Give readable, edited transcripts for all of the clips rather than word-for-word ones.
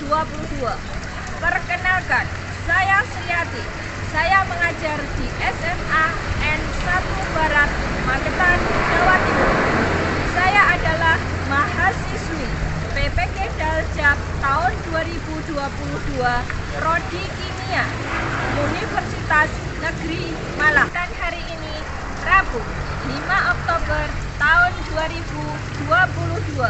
2022. Perkenalkan, saya Sriati. Saya mengajar di SMA N1 Barat, Magetan, Jawa Timur. Saya adalah mahasiswi PPK Daljab tahun 2022, Prodi Kimia, Universitas Negeri Malang. Dan hari ini, Rabu, 5 Oktober tahun 2022,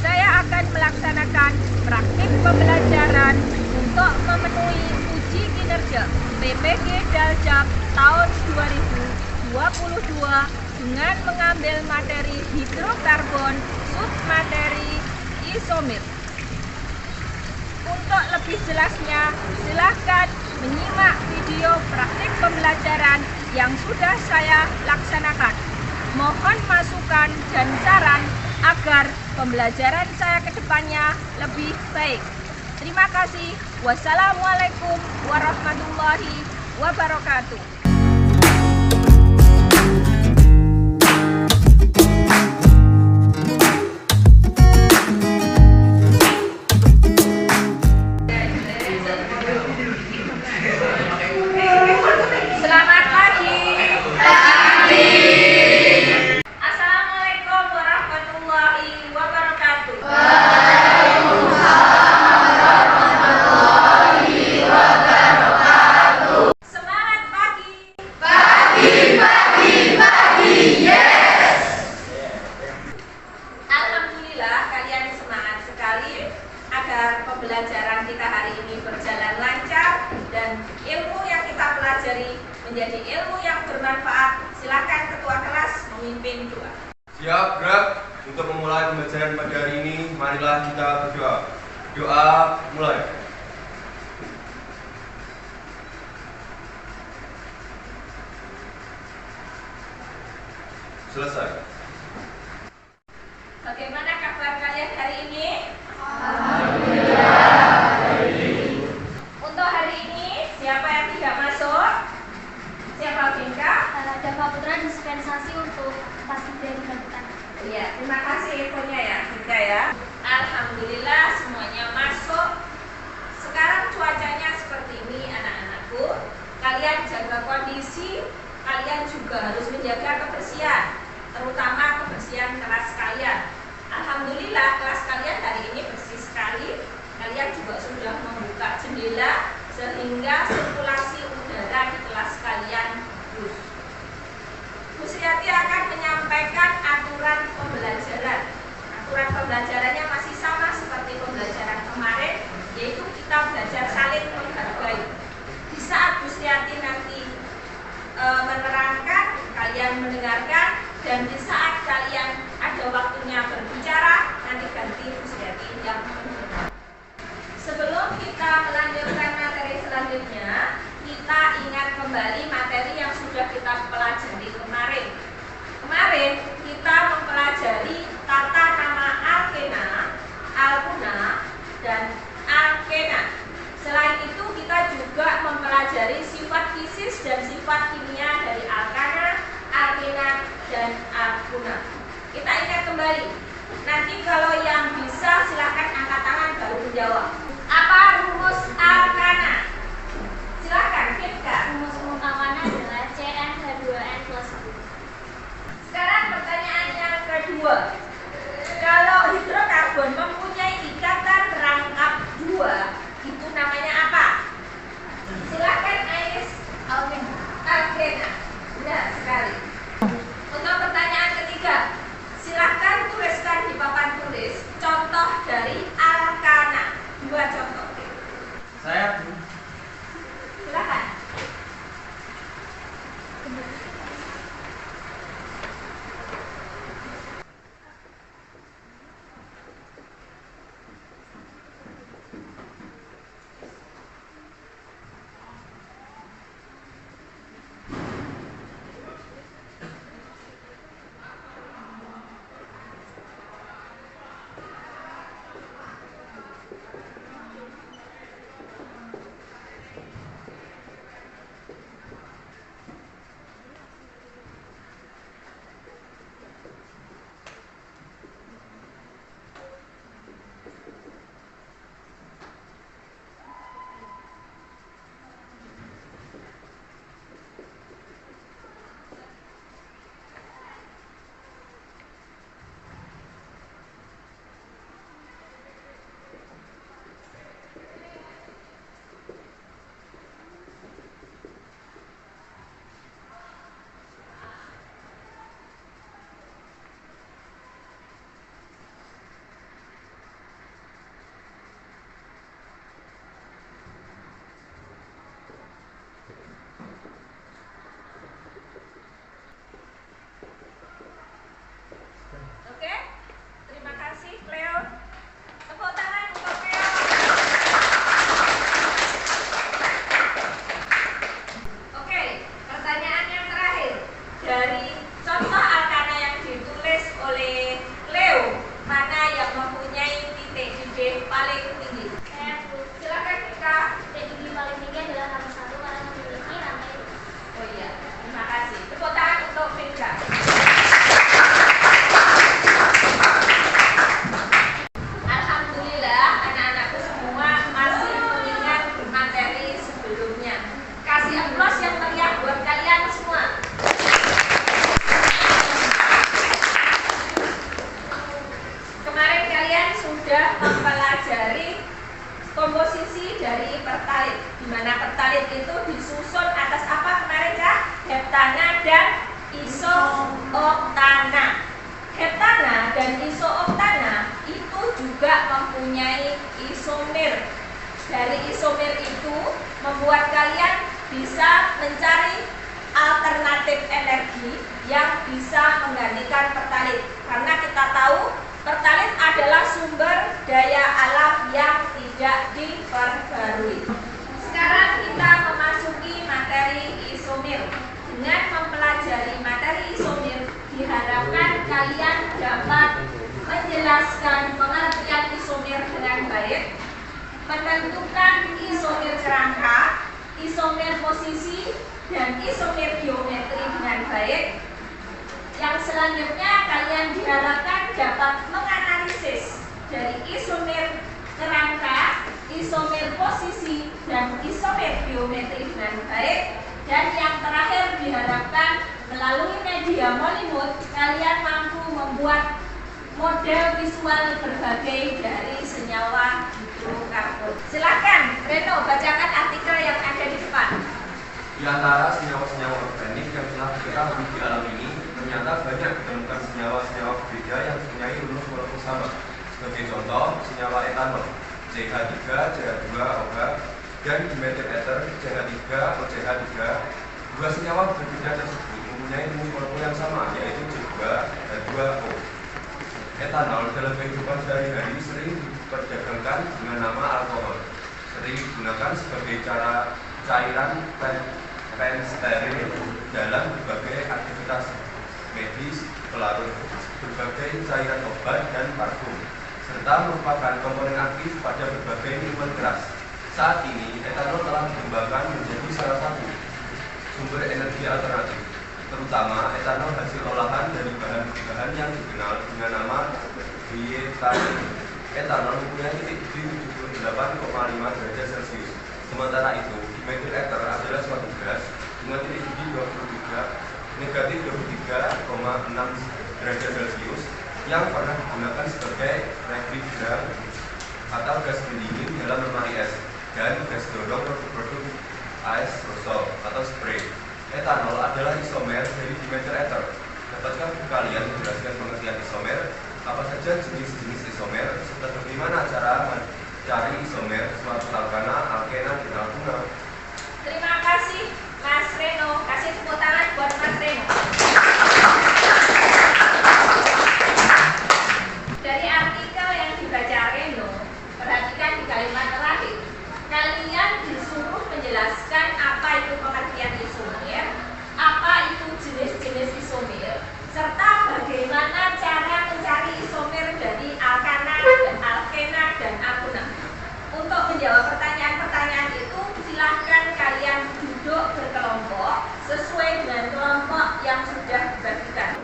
saya akan melaksanakan praktik pembelajaran untuk memenuhi uji kinerja PPK Daljab tahun 2022 dengan mengambil materi hidrokarbon, submateri isomir. Untuk lebih jelasnya, silahkan menyimak video praktik pembelajaran yang sudah saya laksanakan. Mohon masukan dan saran agar pembelajaran saya ke depannya lebih baik. Terima kasih. Wassalamualaikum warahmatullahi wabarakatuh. Selamat pagi. Assalamualaikum warahmatullahi wabarakatuh. Semangat pagi. Yes. Alhamdulillah kalian semangat sekali agar pembelajaran kita hari ini berjalan lancar dan ilmu yang kita pelajari menjadi ilmu yang bermanfaat. Silakan ketua kelas memimpin doa. Siap, gerak. Untuk memulai pembelajaran pada hari ini, marilah kita berdoa. Doa mulai. Selesai. Bagaimana kabar kalian hari ini? Untuk hari ini, siapa yang tidak masuk? Siapa Binka? Ada Pak Putra dispensasi untuk pasti dari Magetan. Iya, terima kasih infonya ya, Binka ya. Alhamdulillah semuanya masuk. Sekarang cuacanya seperti ini anak-anakku. Kalian jaga kondisi, kalian juga harus menjaga kebersihan, terutama kebersihan kelas kalian. Alhamdulillah kelas kalian hari ini bersih sekali. Kalian juga sudah membuka jendela sehingga sirkulasi udara di kelas kalian bagus. Bu Sriati akan menyampaikan aturan pembelajaran. Aturan pembelajarannya masih sama seperti pembelajaran kemarin, yaitu kita belajar saling menghargai. Di saat Bu Sriati nanti menerangkan, kalian mendengarkan, dan di saat kalian ada waktunya berbicara, nanti ganti Bu Sriati yang mendengar. Sebelum kita melanjutkan materi selanjutnya, kita ingat kembali materi yang sudah kita pelajari kemarin. Kemarin kita mempelajari tata nama alkena, alkuna, dan alkena. Selain itu kita juga mempelajari sifat fisis dan sifat kimia dari alkana, alkena, dan alkuna. Kita ingat kembali. Nanti kalau yang bisa silahkan angkat tangan baru menjawab. Apa rumus alkana? Silahkan, Finka. Rumus alkana adalah CnH2n plus 1. Sekarang pertanyaan yang kedua. Kalau hidrokarbon mempunyai ikatan rangkap 2, itu namanya apa? Silakan Ais. Alkena. Benar sekali. Untuk pertanyaan ketiga, silakan tuliskan di papan tulis contoh dari alkana. 2 posisi dari pertalit, di mana pertalit itu disusun atas apa kemarin Kak? Heptana dan isooktana. Heptana dan isooktana itu juga mempunyai isomer. Dari isomer itu membuat kalian bisa mencari alternatif energi yang bisa menggantikan pertalit. Karena kita tahu pertalit adalah sumber daya alam yang tidak diperbarui. Sekarang kita memasuki materi isomer. Dengan mempelajari materi isomer, diharapkan kalian dapat menjelaskan pengertian isomer dengan baik, menentukan isomer kerangka, isomer posisi, dan isomer geometri dengan baik. Yang selanjutnya kalian diharapkan dapat menganalisis dari isomer kerangka, isomer posisi, dan isomer geometri dengan baik. Dan yang terakhir diharapkan melalui media Mollywood kalian mampu membuat model visual berbagai dari senyawa hidrokarbon. Silakan Reno bacakan artikel yang ada di depan. Di antara senyawa-senyawa organik yang telah kita temui di alam ini, ternyata banyak ditemukan senyawa-senyawa berbeda yang mempunyai rumus molekul sama. Sebagai contoh, senyawa etanol, CH3, CH2OH, dan dimethyl ether, CH3, OCH3. Dua senyawa berbeda tersebut mempunyai rumus molekul yang sama, yaitu C2H2O. Etanol dalam kehidupan sehari-hari sering diperdagangkan dengan nama alkohol, sering digunakan sebagai cairan pensteril dalam berbagai aktivitas medis, pelarut berbagai cairan obat dan parfum, serta merupakan komponen aktif pada berbagai minuman keras. Saat ini, etanol telah dikembangkan menjadi salah satu sumber energi alternatif, terutama etanol hasil olahan dari bahan-bahan yang dikenal dengan nama bioetanol. Etanol mempunyai titik di 78,5 derajat Celcius. Sementara itu, dimethyl ether adalah suatu gas dengan titik di negatif 23,6 derajat Celcius yang pernah digunakan sebagai refrigerant atau gas pendingin dalam lemari es dan gas dorong produk aerosol atau spray. Etanol adalah isomer dari dimethyl ether. Dapatkah kalian menjelaskan pengertian isomer? Apa saja jenis-jenis isomer serta bagaimana cara mencari isomer suatu alkana, alkena, dan alkuna? Terima kasih Mas Reno. Kasih tepuk tangan buat Mas Reno. Dari artikel yang dibaca Reno, perhatikan di kalimat terakhir. Kalian disuruh menjelaskan apa itu pengertian isomer, apa itu jenis-jenis isomer, serta bagaimana cara mencari isomer dari alkana dan alkena dan alkuna. Untuk menjawab pertanyaan-pertanyaan itu, silahkan kalian duduk berkelompok sesuai dengan kelompok yang sudah dibagikan.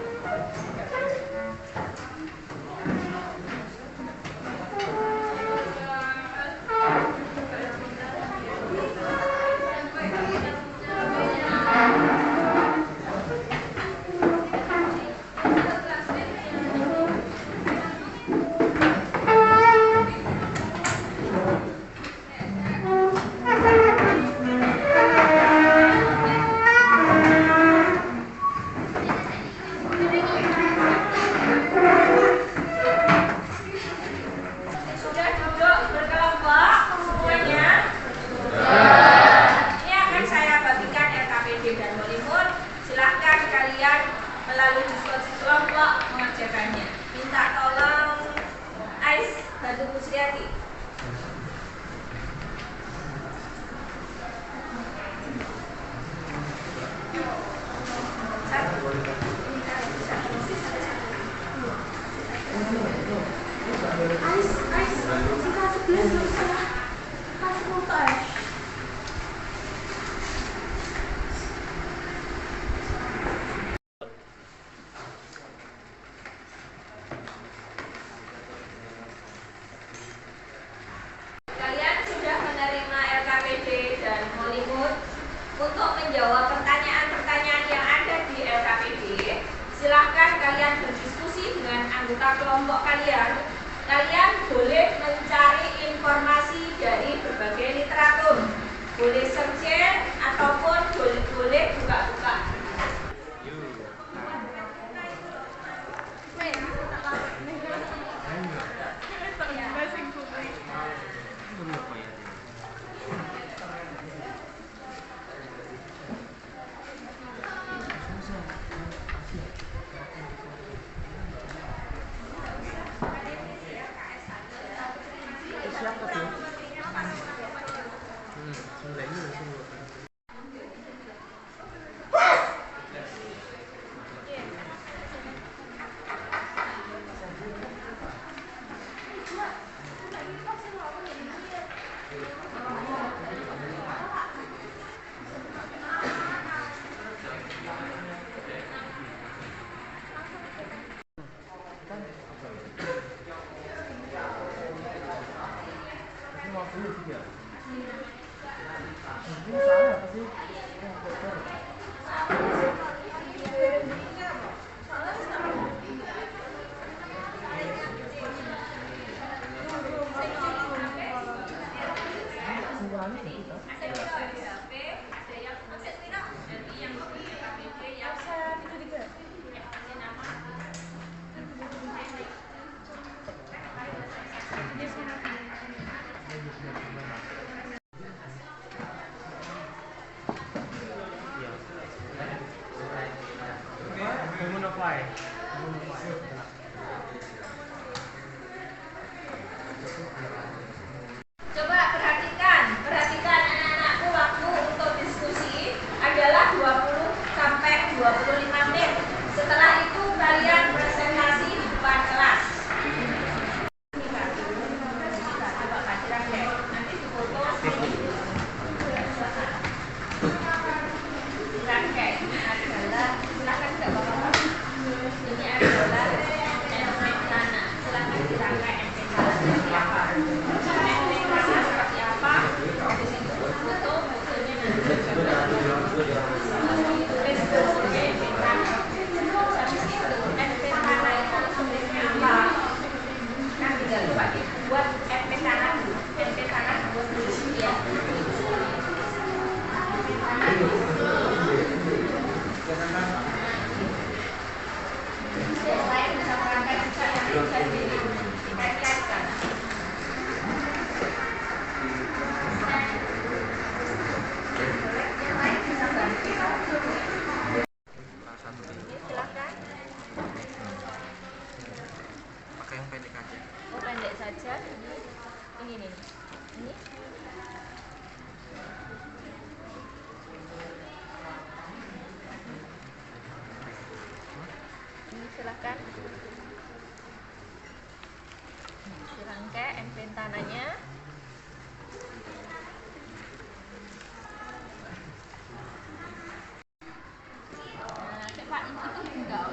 Untuk menjawab pertanyaan-pertanyaan yang ada di LKPD, silahkan kalian berdiskusi dengan anggota kelompok kalian. Kalian boleh mencari informasi dari berbagai boleh searching ataupun boleh buka-buka. Coba perhatikan anak-anakku, waktu untuk diskusi adalah 20 sampai 25 menit. Setelah itu kalian presentasi di depan kelas. Coba pacaran deh, nanti difoto. Rangkai adalah, silakan tidak bapak-bapak. Ini adalah MP Tanah. Silakan dirangkai MP Tanah seperti apa? MP Tanah seperti apa? Di situ foto, fotonya nanti tulis dulu MP Tanah. Habis itu MP Tanah itu tulisnya apa? Kan tidak lupa dibuat MP Tanah dulu. MP Tanah buat tulis ya. Saya bisa merangkai juga yang bisa dikaitkan. Yang lain bisa bantu. Silakan. Pakai yang pendek aja. Oh, pendek saja. Ini nih. Ini. Silakan dirangkai MP tanahnya. Nah, Pak, itu enggak.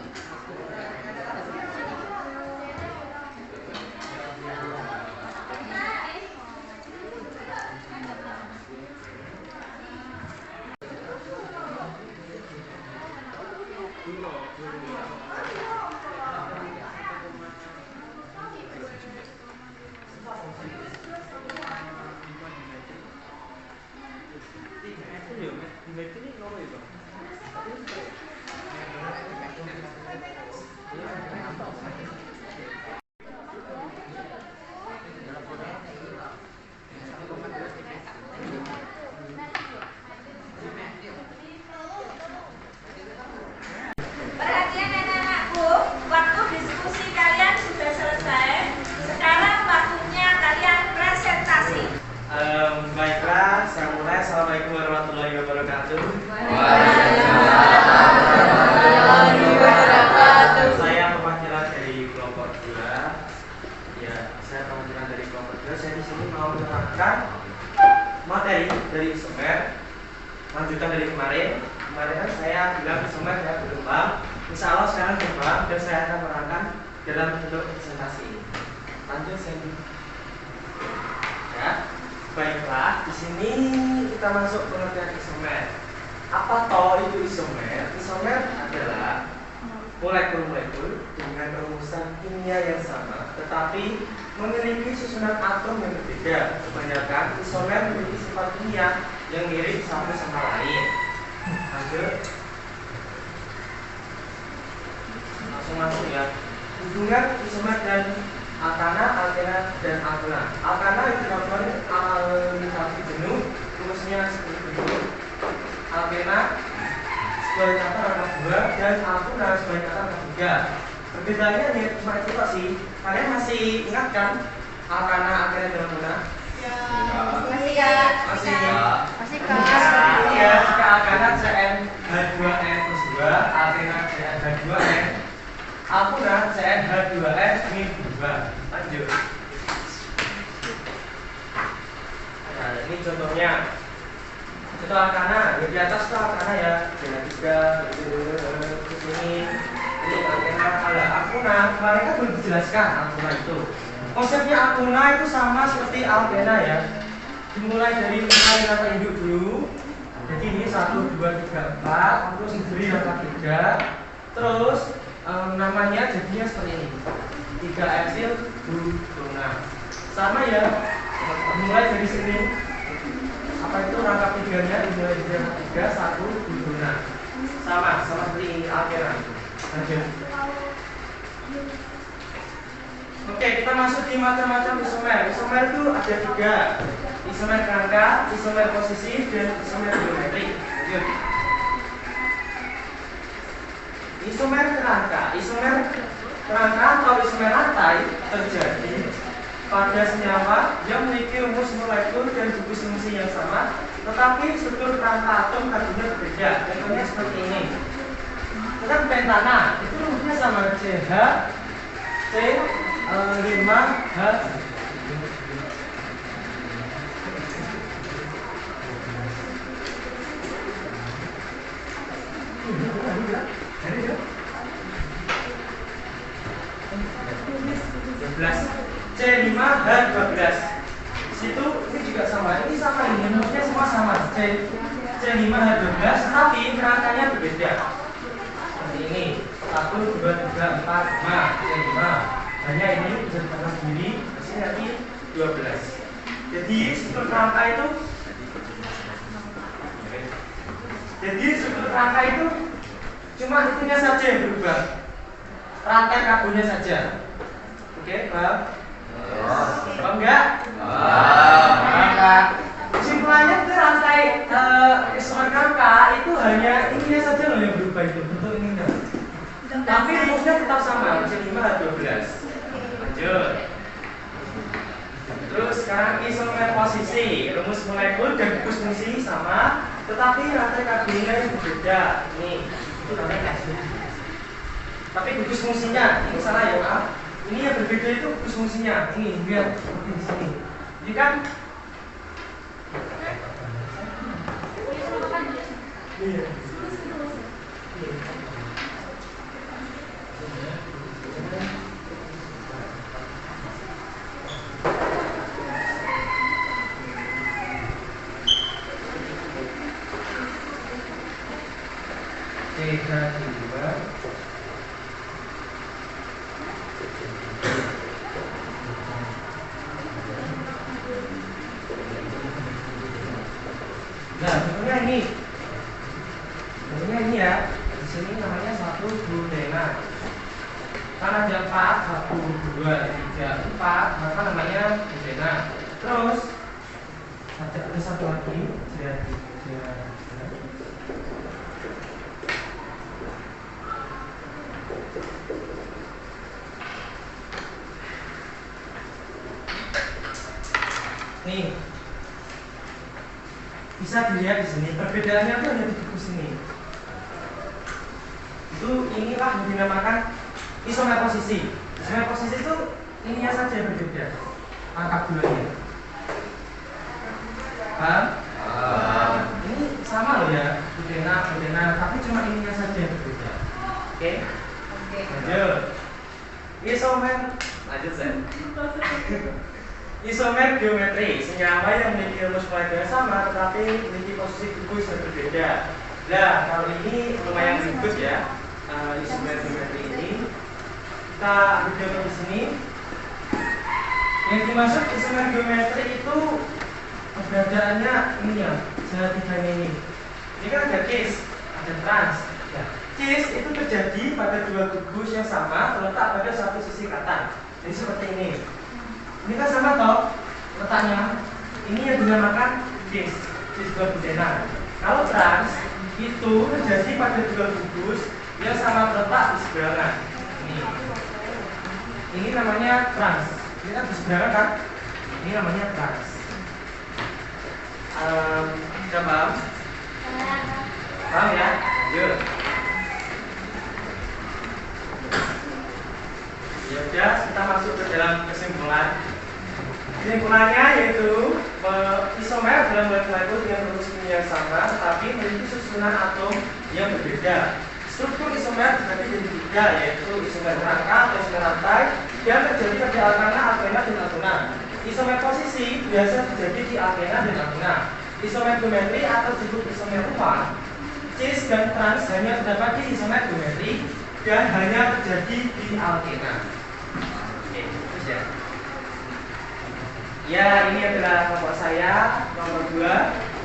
Perhatian anak-anakku, waktu diskusi kalian sudah selesai. Sekarang waktunya kalian presentasi. Baiklah, saya mulai. Assalamualaikum warahmatullahi wabarakatuh. Saya perwakilan dari kelompok 2. Ya, saya perwakilan dari kelompok 2. Saya di sini mau menerangkan materi dari isomer, lanjutan dari kemarin. Kemarin kan saya bilang isomer ya berkembang. Insya Allah sekarang berkembang dan saya akan menerangkan dalam bentuk presentasi ini. Lanjut saya. Ya. Baiklah, di sini kita masuk pengertian isomer. Apa toh itu isomer? Isomer adalah molekul-molekul dengan rumusan kimia yang sama, tetapi memiliki susunan atom yang berbeda. Kebanyakan isomer memiliki sifat kimia yang mirip satu sama lain. Lanjut. Langsung masuk ya. Hubungan isomer dan alkana, alkena, dan alkena. Alkana itu dilakukan alkali jenuh, rumusnya seperti berikut. Alkena sebagai kata rangka 2 dan alkena sebagai kata rangka 3. Perbedaannya nih cuma itu sih. Kalian masih ingat kan alkana, alkena, dan alkena? Masih Kak. Masih. Masih Seperti Kak. ini ya. Jika alkana CnH2n plus 2, alkena CnH2n, alkena CnH2n min 2. Lanjut. Nah, ini contohnya. Contoh alkana, ya di atas itu alkana ya. CH3, terus ini alkena. Alkena, kemarin kan belum dijelaskan alkena itu. Konsepnya alkena itu sama seperti alkena ya. Dimulai dari nilai kata induk dulu. Jadi ini 1, 2, 3, 4. Terus diberi kata 3. Terus namanya jadinya seperti ini. 3 eksil guna. Sama ya. Mulai dari sini. Apa itu rangka 3-nya? Dimulai dari rangka 3, 1 guna. Sama seperti ini alkena. Lanjut. Oke, kita masuk di macam-macam isomer. Isomer itu ada 3. Isomer kerangka, isomer posisi, dan isomer geometrik. Lanjut. Isomer kerangka. Isomer kerangka atau isomer rantai terjadi pada senyawa yang memiliki rumus molekul dan gugus fungsi yang sama, tetapi struktur kerangka atom karbonnya berbeda. Contohnya seperti ini. Kan pentana itu rumusnya sama CH, C5H. C5H12. Situ ini juga sama. Ini sama ini rumusnya semua sama. C5H12 tapi kerangkanya berbeda. Seperti ini 1, 2, 3, 4, 5 C5. Hanya ini bisa ditambah sendiri. Hasilnya nanti 12. Jadi struktur kerangka itu cuma itunya saja yang berubah. Rantai karbonnya saja. Oke, paham? Paham enggak? Paham. Kesimpulannya itu rantai isomer kerangka itu hanya ininya saja loh yang berubah itu, bentuk ininya. Tapi rumusnya tetap sama, C5H12. Lanjut. Terus sekarang isomer posisi, rumus molekul dan gugus fungsi sama, tetapi rantai karbonnya yang berbeda. Ini itu rantai karbon. Tapi gugus fungsinya ini salah ya, maaf. Ini yang berbeda itu gugus fungsinya. Ini lihat seperti di sini. Jadi kan iya. Nah, contohnya ini ya. Di sini namanya 1 butena. Karena ada 4, 1, 2, 3, 4, maka namanya butena. Terus ada satu lagi, nih. Bisa dilihat di sini perbedaannya tuh hanya di buku sini. Itu inilah yang dinamakan isomer posisi. Isomer posisi itu ininya saja yang berbeda, angka bulannya. Paham? Ini sama loh ya, butena, tapi cuma ininya saja yang berbeda. Oke? Lanjut. Isomer, lanjut saya. Isomer geometri, senyawa yang memiliki rumus molekul yang sama tetapi memiliki posisi gugus yang berbeda. Nah, kalau ini lumayan ribet ya. Isomer geometri ini kita ambil contoh di sini. Yang dimaksud isomer geometri itu keberadaannya ini ya, setiganya ini. Ini kan ada case, ada trans. Ya. Case itu terjadi pada dua gugus yang sama terletak pada satu sisi ikatan. Jadi seperti ini. Ini kan sama toh letaknya. Ini yang dinamakan case dua butena. Kalau trans itu terjadi pada dua gugus yang sama terletak di seberangan. Ini namanya trans. Ini kan di seberangan kan? Ini namanya trans. Sudah paham? Paham ya? Lanjut. Ya udah, kita masuk ke dalam kesimpulan. Kesimpulannya yaitu isomer dalam molekula itu dengan rumus kimia yang sama, tetapi memiliki susunan atom yang berbeda. Struktur isomer dibagi jadi tiga, yaitu isomer rangka atau isomer rantai yang terjadi pada alkana, alkena, dan alkena. Isomer posisi biasa terjadi di alkena dan alkena. Isomer geometri atau disebut isomer ruang, cis dan trans hanya terdapat di isomer geometri dan hanya terjadi di alkena. Oke, terus ya. Ya, ini adalah kelompok saya, nomor 2,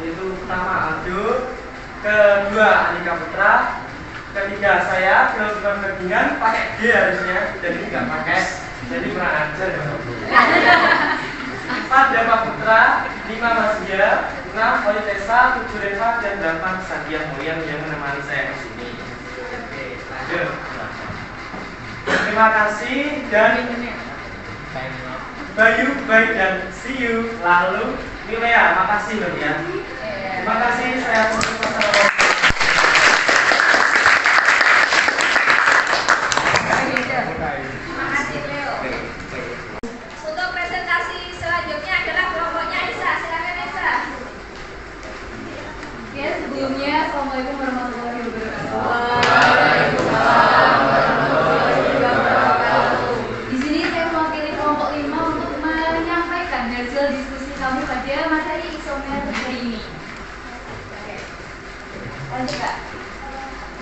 yaitu pertama Aldo, kedua Andika Putra, ketiga saya, bukan perbandingan pakai D harusnya, dan ini nggak pakai, jadi kurang ajar ya. 4 Dava Putra, 5 Mas Dia, 6 Oli Tessa, 7 Reva, dan 8 Sadia Moyan yang menemani saya di sini. Oke, lanjut. Terima kasih dan Bayu, baik dan see you. Lalu Milea, makasih loh ya. Terima kasih, saya tutup masalah. Terima kasih Leo. Untuk presentasi selanjutnya adalah kelompoknya Isa. Silakan Isa. Ya, sebelumnya Assalamualaikum warahmatullahi wabarakatuh. Di sini saya mewakili kelompok 5 untuk menyampaikan hasil diskusi kami pada materi isomer hari ini. Oke. Lanjut Kak.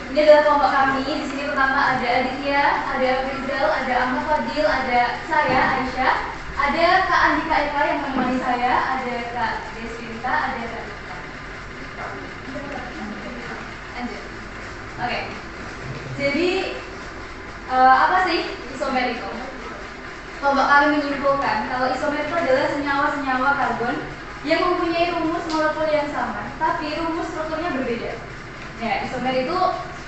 Ini adalah kelompok kami. Di sini pertama ada Aditya, ada Rizal, ada Ahmad Fadil, ada saya Aisyah, ada Kak Andika Eka yang menemani saya, ada Kak Deswinta, ada Kak Dita. Lanjut. Oke. Jadi apa sih isomer itu? Kelompok kami menyimpulkan kalau isomer itu adalah senyawa-senyawa karbon yang mempunyai rumus molekul yang sama, tapi rumus strukturnya berbeda. Ya, isomer itu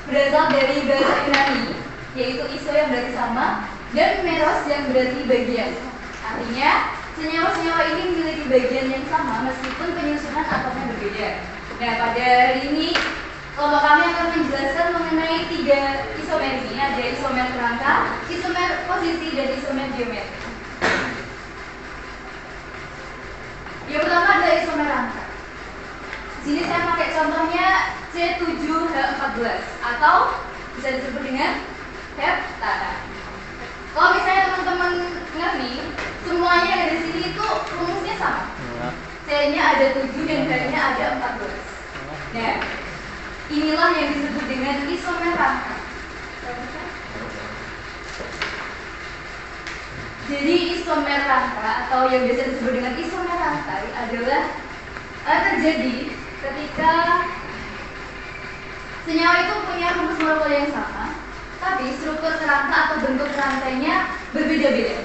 berasal dari bahasa Yunani, yaitu iso yang berarti sama dan meros yang berarti bagian. Artinya, senyawa-senyawa ini memiliki bagian yang sama meskipun penyusunan atomnya berbeda. Nah, pada hari ini kelompok kami akan menjelaskan mengenai 3 isomer ini. Ada isomer kerangka, isomer posisi, dan isomer geometri. Yang pertama adalah isomer rangka. Di sini saya pakai contohnya C7H14 atau bisa disebut dengan heptana. Kalau misalnya teman-teman ngerti, semuanya dari sini itu rumusnya sama. C-nya ada 7 dan H-nya ada 14. Nah, inilah yang disebut dengan isomer rangka. Jadi isomer rangka atau yang biasa disebut dengan isomer rantai adalah terjadi ketika senyawa itu punya rumus molekul yang sama, tapi struktur kerangka atau bentuk rantainya berbeda-beda.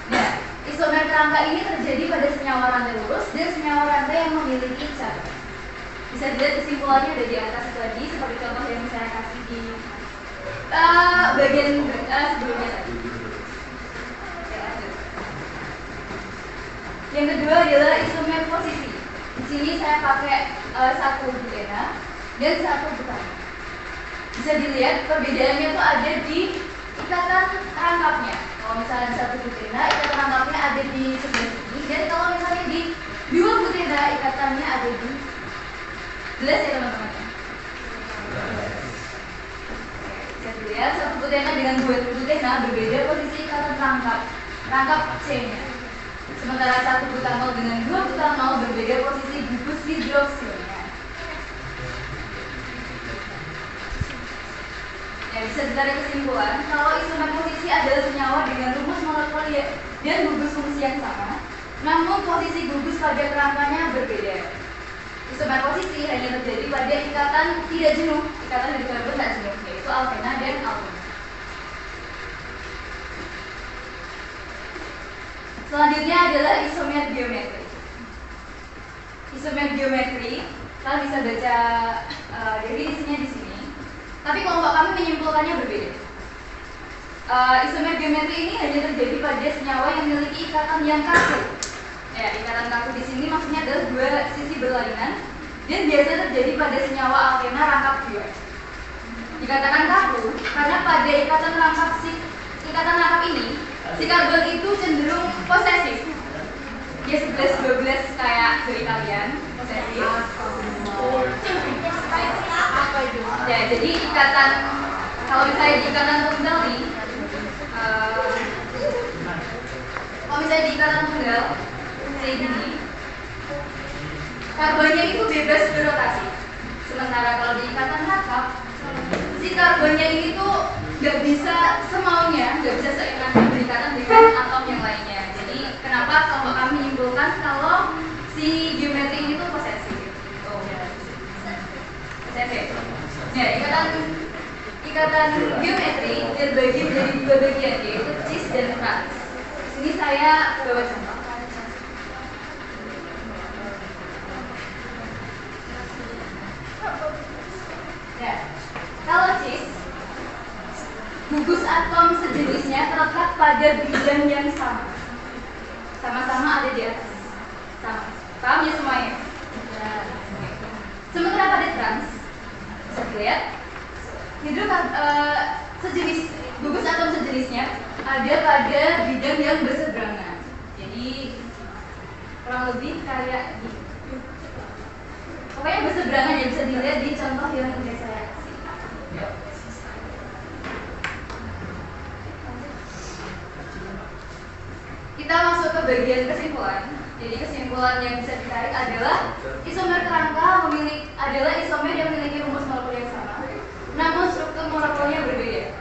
Nah, isomer kerangka ini terjadi pada senyawa rantai lurus dan senyawa rantai yang memiliki cabang. Bisa dilihat kesimpulannya ada di atas tadi, seperti contoh yang saya kasih di bagian sebelumnya tadi. Yang kedua adalah isomer posisi. Di sini saya pakai 1 butena dan 1 butana. Bisa dilihat perbedaannya itu ada di ikatan rangkapnya. Kalau misalnya 1 butena, ikatan rangkapnya ada di sebelah sini, dan kalau misalnya di 2 butena, ikatannya ada di jelas ya teman-teman. Bisa dilihat 1 butena dengan 2 butena berbeda posisi ikatan rangkap C-nya. Sementara 1 butanol dengan 2 butanol berbeda posisi gugus hidroksilnya. Ya, bisa ditarik kesimpulan kalau isomer posisi adalah senyawa dengan rumus molekul dan gugus fungsi yang sama, namun posisi gugus pada kerangkanya berbeda. Isomer posisi hanya terjadi pada ikatan tidak jenuh, ikatan dari karbon tak jenuh, yaitu alkena dan alkena. Selanjutnya adalah isomer geometri. Isomer geometri, kalian bisa baca definisinya di sini. Tapi kelompok kami menyimpulkannya berbeda. Isomer geometri ini hanya terjadi pada senyawa yang memiliki ikatan yang kaku. Ya, ikatan kaku di sini maksudnya adalah dua sisi berlainan dan biasa terjadi pada senyawa alkena rangkap 2. Dikatakan kaku karena pada ikatan rangkap ini si karbon itu cenderung posesif. Ya 11-12 kayak dari kalian posesif. Ya, jadi ikatan kalau misalnya di ikatan tunggal nih, kalau misalnya di ikatan tunggal kayak gini, karbonnya itu bebas berotasi. Sementara kalau di ikatan rangkap, si karbonnya ini tuh nggak bisa semaunya, nggak bisa seenaknya berikatan dengan atom yang lainnya. Jadi kenapa kelompok kami menyimpulkan kalau si geometri ini tuh posesif. Posesif. Ya, ikatan geometri terbagi menjadi 2 bagian, yaitu cis dan trans. Di sini saya bawa contoh. Ya, kalau cis, gugus atom sejenisnya terletak pada bidang yang sama. Sama-sama ada di atas. Sama. Paham ya semuanya? Sementara pada trans, bisa dilihat, sejenis gugus atom sejenisnya ada pada bidang yang berseberangan. Jadi kurang lebih kayak gitu. Pokoknya berseberangan ya, bisa dilihat di contoh yang udah saya kasih. Kita masuk ke bagian kesimpulan. Jadi kesimpulan yang bisa ditarik adalah isomer kerangka adalah isomer yang memiliki rumus molekul yang sama, namun struktur molekulnya berbeda.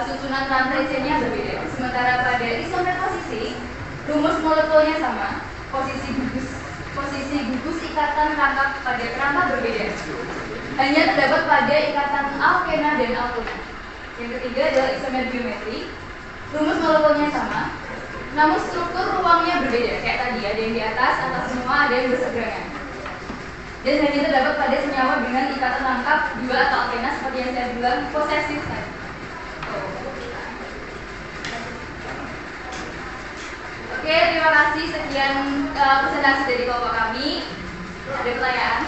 Susunan rantai chain-nya berbeda. Sementara pada isomer posisi, rumus molekulnya sama, posisi gugus ikatan rangkap pada kerangka berbeda. Hanya terdapat pada ikatan alkena dan alkena. Yang ketiga adalah isomer geometri. Rumus molekulnya sama, namun struktur ruangnya berbeda. Kayak tadi ada yang di atas semua, ada yang berseberangan. Dan hanya terdapat pada senyawa dengan ikatan rangkap 2 atau alkena seperti yang saya bilang posesif tadi. Oke, terima kasih. Sekian presentasi dari kelompok kami. Ada pertanyaan?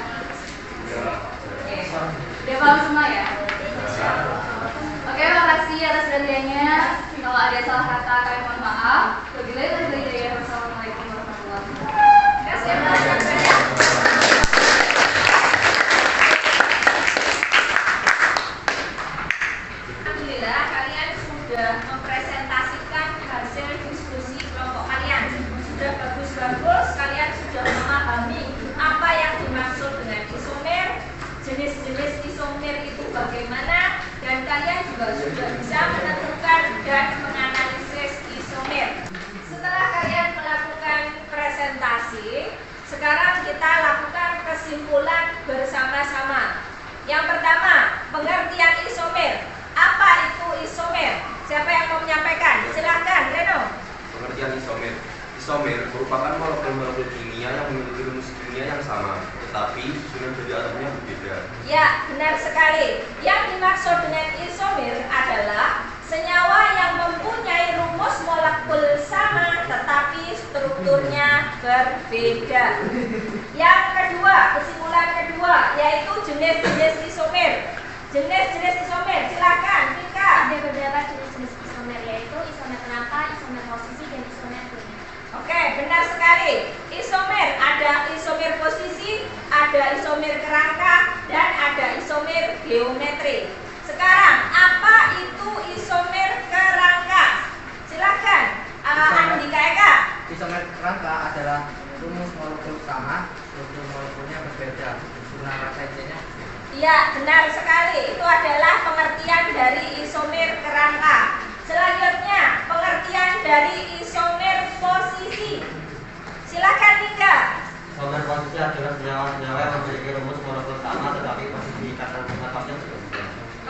Oke, udah paham semua ya? Oke, makasih atas perhatiannya. Kalau ada salah kata, kami mohon maaf. Wassalamualaikum warahmatullahi wabarakatuh. Alhamdulillah kalian sudah mempresentasikan hasil diskusi kelompok kalian. Sudah bagus-bagus, kalian sudah memahami apa yang dimaksud dengan isomer, jenis-jenis isomer itu bagaimana, dan kalian juga sudah bisa menentukan dan menganalisis isomer. Setelah kalian melakukan presentasi, sekarang kita lakukan kesimpulan bersama-sama. Yang pertama, pengertian isomer. Apa itu isomer? Siapa yang mau menyampaikan? Silahkan, Reno. Pengertian isomer. Isomer merupakan molekul-molekul kimia yang memiliki rumus kimia yang sama, tetapi susunan dari atomnya berbeda. Ya, benar sekali. Yang dimaksud dengan isomer adalah senyawa yang mempunyai rumus molekul sama, tetapi strukturnya berbeda. Yang kedua, kesimpulan kedua, yaitu jenis-jenis isomer. Jenis-jenis isomer, silakan, Vika. Ada beberapa jenis-jenis isomer, yaitu isomer kerangka, isomer posisi, dan isomer klinik. Oke, benar sekali. Isomer, ada isomer posisi, ada isomer kerangka, dan ada isomer geometri. Sekarang, apa itu isomer kerangka? Silakan, Andika Eka. Isomer kerangka adalah rumus molekul sama, struktur molekulnya berbeda, susunan rantai chain-nya. Iya, benar sekali. Itu adalah pengertian dari isomer kerangka. Selanjutnya, pengertian dari isomer posisi. Silakan Nika. Isomer posisi adalah senyawa-senyawa yang memiliki rumus molekul sama tetapi posisi ikatan atomnya berbeda.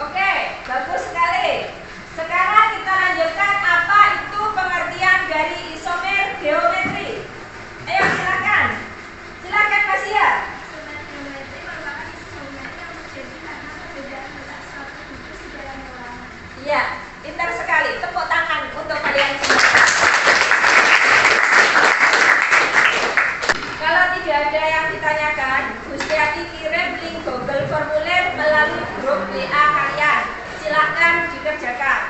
Oke, bagus sekali. Sekarang kita lanjutkan apa itu pengertian dari isomer geometri. Ayo silakan. Silakan Mas Sia. Isomer geometri merupakan isomer yang terjadi karena perbedaan letak suatu gugus di dalam ruangan. Iya, pintar sekali. Tepuk tangan untuk kalian semua. Kalau tidak ada yang ditanyakan, Gustiati kirim link Google Formulir melalui grup WA kalian. Silakan dikerjakan.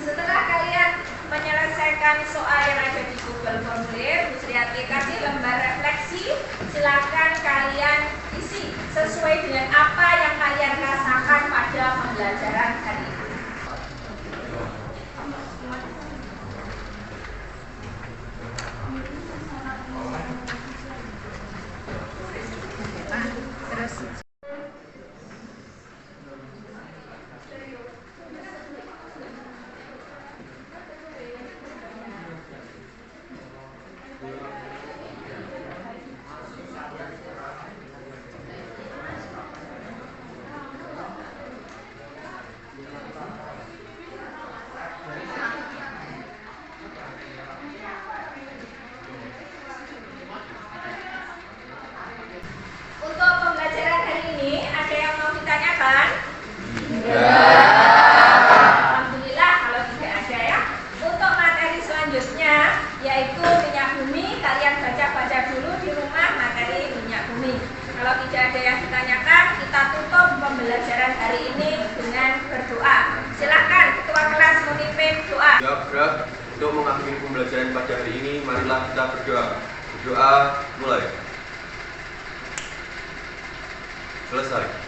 Setelah kalian menyelesaikan soal yang ada di Google Formulir, Gustiati kasih lembar refleksi. Silakan kalian isi sesuai dengan apa yang kalian rasakan pada pembelajaran hari ini. Untuk pembelajaran hari ini, ada yang mau ditanyakan? Alhamdulillah kalau tidak ada ya. Untuk materi selanjutnya, yaitu minyak bumi, kalian baca-baca dulu di rumah materi minyak bumi. Kalau tidak ada yang ditanyakan, kita tutup pembelajaran hari ini dengan berdoa. Silakan ketua kelas memimpin doa. Gerak untuk mengakhiri pembelajaran pada hari ini, marilah kita berdoa. Berdoa mulai. Selesai.